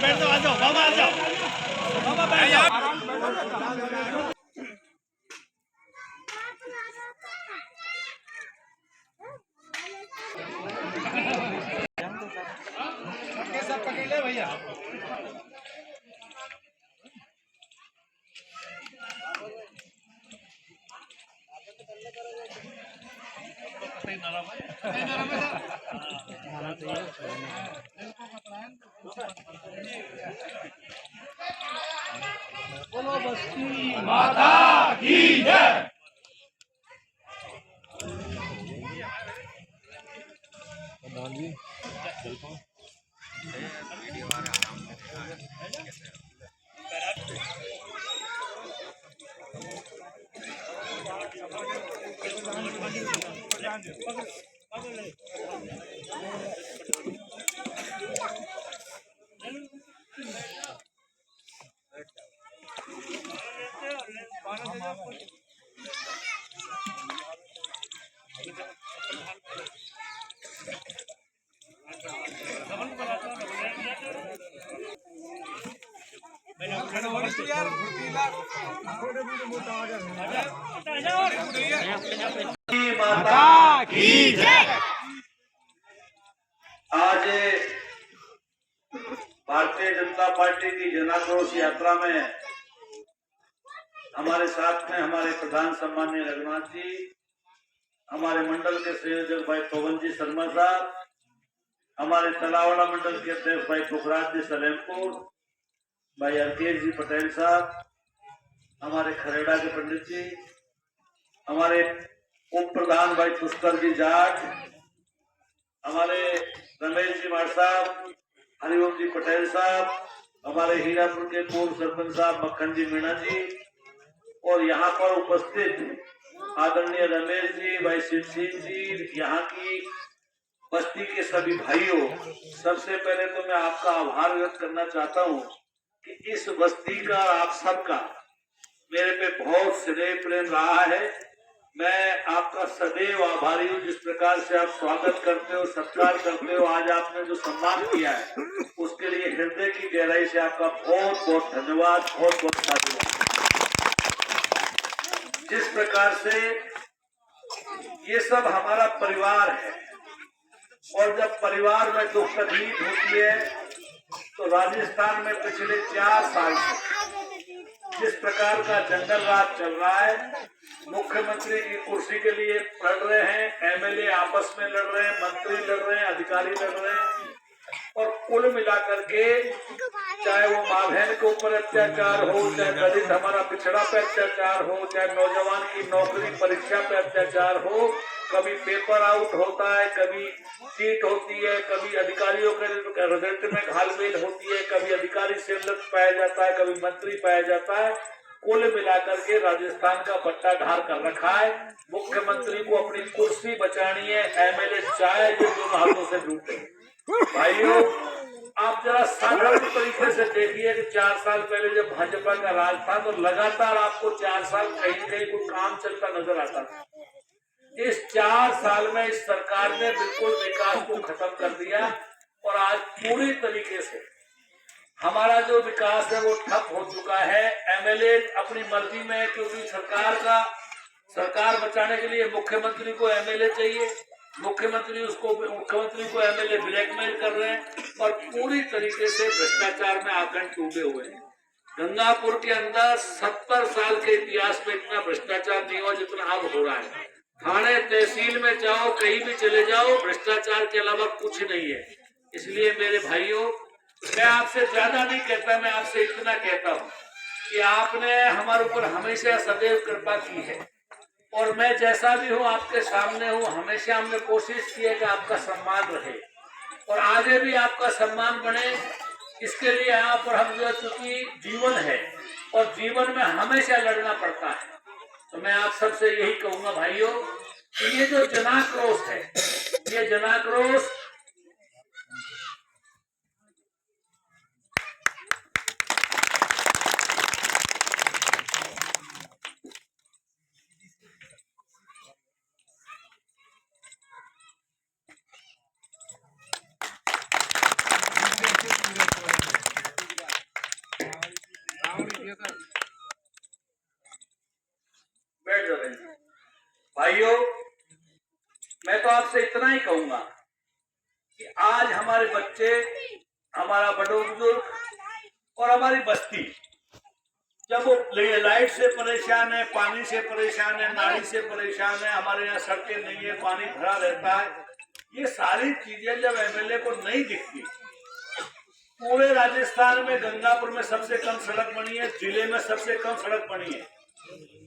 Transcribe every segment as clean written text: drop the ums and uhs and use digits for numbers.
बैठ जाओ, आ जाओ बाबा, आ जाओ बाबा, बैठ जाओ। सब पकड़ ले भैया। बोलो बस्ती माता की जय। माता की जय। आज भारतीय जनता पार्टी की जनाक्रोश यात्रा में हमारे साथ में हमारे प्रधान सम्माननीय रघुनाथ जी, हमारे मंडल के संयोजक भाई पवन जी शर्मा साहब, हमारे तलावड़ा मंडल के अध्यक्ष भाई पुखराज जी सलेमपुर, भाई अर्केश जी पटेल साहब, हमारे खरेड़ा के पंडित जी, हमारे उप प्रधान भाई पुष्कर जी जाट, हमारे रमेश जी मार साहब, हरिओम जी पटेल साहब, हमारे हीरापुर के पूर्व सरपंच साहब मक्खन जी मीणा जी, और यहाँ पर उपस्थित आदरणीय रमेश जी, भाई शिव सिंह जी, यहाँ की बस्ती के सभी भाइयों, सबसे पहले तो मैं आपका आभार व्यक्त करना चाहता हूँ कि इस बस्ती का आप सबका मेरे पे बहुत स्नेह प्रेम रहा है। मैं आपका सदैव आभारी हूँ। जिस प्रकार से आप स्वागत करते हो, सत्कार करते हो, आज आपने जो सम्मान किया है उसके लिए हृदय की गहराई से आपका बहुत बहुत धन्यवाद, बहुत बहुत साधुवाद। जिस प्रकार से ये सब हमारा परिवार है, और जब परिवार में दुख तकलीफ होती है तो राजस्थान में पिछले 4 साल से जिस प्रकार का जंगल राज चल रहा है, मुख्यमंत्री की कुर्सी के लिए लड़ रहे हैं, एमएलए आपस में लड़ रहे हैं, मंत्री लड़ रहे हैं, अधिकारी लड़ रहे हैं, और कुल मिलाकर के चाहे वो माँ बहन के ऊपर अत्याचार हो, चाहे दलित हमारा पिछड़ा पे अत्याचार हो, चाहे नौजवान की नौकरी परीक्षा पे अत्याचार हो, कभी पेपर आउट होता है, कभी सीट होती है, कभी अधिकारियों के रिजल्ट में घालमेल होती है, कभी अधिकारी सेवक पाया जाता है, कभी मंत्री पाया जाता है। कुल मिलाकर के राजस्थान का बट्टा ढार कर रखा है। मुख्यमंत्री को अपनी कुर्सी बचानी है, एमएलए चाहे जो दोनों हाथों से लूटे। भाइयों, आप जरा साधारण तरीके से देखिए कि 4 साल पहले जब भाजपा का राज था तो लगातार आपको 4 साल कहीं न कहीं कोई काम चलता नजर आता था। इस 4 साल में इस सरकार ने बिल्कुल विकास को खत्म कर दिया, और आज पूरी तरीके से हमारा जो विकास है वो ठप हो चुका है। एमएलए अपनी मर्जी में, क्योंकि सरकार बचाने के लिए मुख्यमंत्री को एमएलए चाहिए, मुख्यमंत्री को एमएलए ब्लैकमेल कर रहे हैं, और पूरी तरीके से भ्रष्टाचार में आकंठ टूटे हुए हैं। गंगापुर के अंदर 70 साल के इतिहास में इतना भ्रष्टाचार नहीं हुआ जितना अब हो रहा है। थाने तहसील में जाओ, कहीं भी चले जाओ, भ्रष्टाचार के अलावा कुछ नहीं है। इसलिए मेरे भाइयों, मैं आपसे ज्यादा नहीं कहता, मैं आपसे इतना कहता हूँ कि आपने हमारे ऊपर हमेशा सदैव कृपा की है, और मैं जैसा भी हूँ आपके सामने हूँ। हमेशा हमने कोशिश की है कि आपका सम्मान रहे और आगे भी आपका सम्मान बने। इसके लिए यहाँ पर हम जो, चूंकि जीवन है और जीवन में हमेशा लड़ना पड़ता है, तो मैं आप सबसे यही कहूंगा भाइयों कि ये जो जनाक्रोश है, ये जनाक्रोश भाइयों, मैं तो आपसे इतना ही कहूंगा कि आज हमारे बच्चे, हमारा बड़े बुजुर्ग और हमारी बस्ती जब वो लाइट से परेशान है, पानी से परेशान है, नाली से परेशान है, हमारे यहाँ सड़कें नहीं है, पानी भरा रहता है, ये सारी चीजें जब एमएलए को नहीं दिखती। पूरे राजस्थान में गंगापुर में सबसे कम सड़क बनी है, जिले में सबसे कम सड़क बनी है।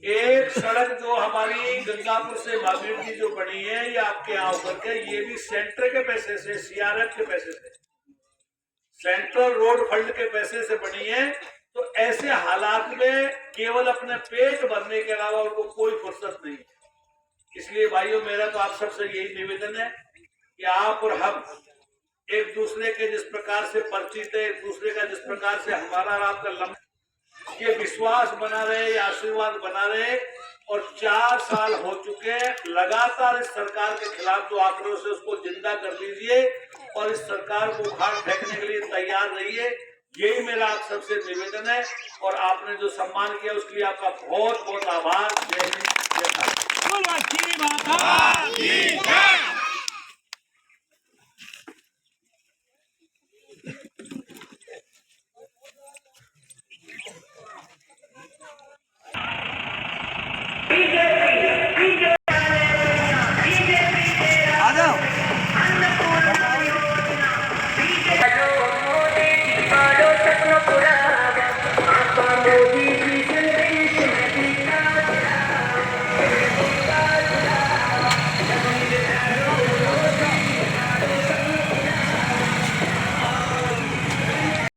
एक सड़क जो हमारी गंगापुर से महावीर जी जो बनी है, ये आपके यहाँ होकर के, ये भी सेंटर के पैसे से, सीआरएफ के पैसे से, सेंट्रल रोड फंड के पैसे से बनी है। तो ऐसे हालात में केवल अपने पेट भरने के अलावा उनको कोई फुर्सत नहीं है। इसलिए भाइयों, मेरा तो आप सबसे यही निवेदन है कि आप और हम एक दूसरे के जिस प्रकार से परिचित है, एक दूसरे का जिस प्रकार से हमारा और आपका लंबा ये विश्वास बना रहे, ये आशीर्वाद बना रहे। और 4 साल हो चुके हैं लगातार इस सरकार के खिलाफ जो आक्रोश है उसको जिंदा कर दीजिए और इस सरकार को उखाड़ फेंकने के लिए तैयार रहिए। यही मेरा आप सबसे निवेदन है और आपने जो सम्मान किया उसके लिए आपका बहुत बहुत आभार। जय हिंद, जय भारत।